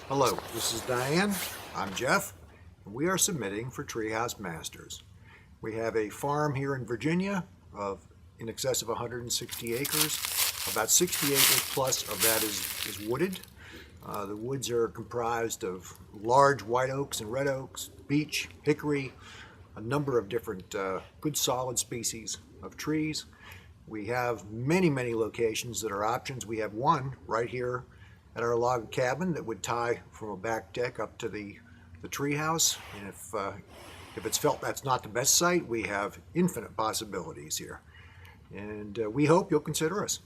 Hello, this is Diane. I'm Jeff, and we are submitting for Treehouse Masters. We have a farm here in Virginia of in excess of 160 acres. About 60 acres plus of that is wooded. The woods are comprised of large white oaks and red oaks, beech, hickory, a number of different good solid species of trees. We have many locations that are options. We have one right here at our log cabin that would tie from a back deck up to the treehouse. And if it's felt that's not the best site, we have infinite possibilities here. And we hope you'll consider us.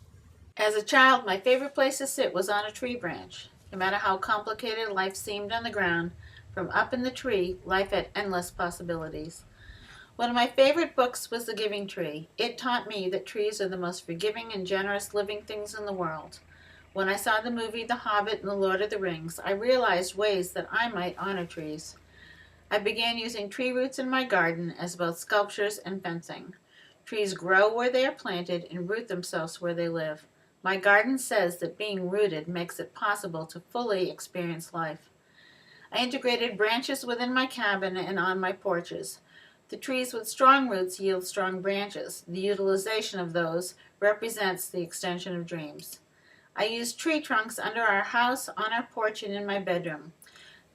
As a child, my favorite place to sit was on a tree branch. No matter how complicated life seemed on the ground, from up in the tree, life had endless possibilities. One of my favorite books was The Giving Tree. It taught me that trees are the most forgiving and generous living things in the world. When I saw the movie The Hobbit and The Lord of the Rings, I realized ways that I might honor trees. I began using tree roots in my garden as both sculptures and fencing. Trees grow where they are planted and root themselves where they live. My garden says that being rooted makes it possible to fully experience life. I integrated branches within my cabin and on my porches. The trees with strong roots yield strong branches. The utilization of those represents the extension of dreams. I use tree trunks under our house, on our porch, and in my bedroom.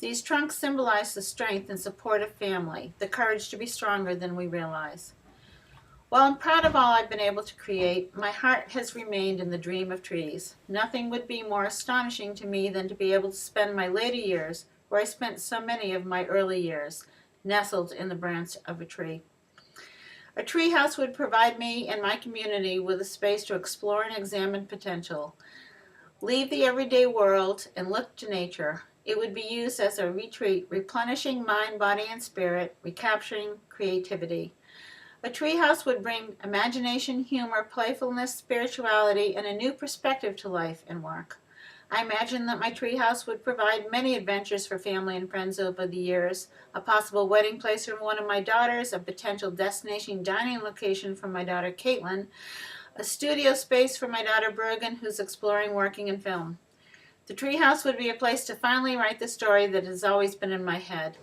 These trunks symbolize the strength and support of family, the courage to be stronger than we realize. While I'm proud of all I've been able to create, my heart has remained in the dream of trees. Nothing would be more astonishing to me than to be able to spend my later years where I spent so many of my early years, nestled in the branch of a tree. A treehouse would provide me and my community with a space to explore and examine potential. Leave the everyday world and look to nature. It would be used as a retreat, replenishing mind, body, and spirit, recapturing creativity. A treehouse would bring imagination, humor, playfulness, spirituality, and a new perspective to life and work. I imagine that my treehouse would provide many adventures for family and friends over the years, a possible wedding place for one of my daughters, a potential destination dining location for my daughter Caitlin, a studio space for my daughter Bergen, who's exploring working in film. The treehouse would be a place to finally write the story that has always been in my head.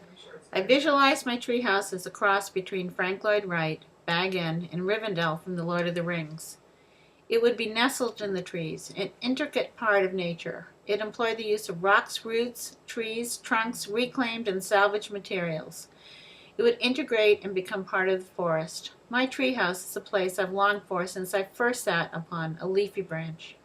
I visualize my treehouse as a cross between Frank Lloyd Wright, Bag End, and Rivendell from The Lord of the Rings. It would be nestled in the trees, an intricate part of nature. It employed the use of rocks, roots, trees, trunks, reclaimed and salvaged materials. It would integrate and become part of the forest. My treehouse is a place I've longed for since I first sat upon a leafy branch.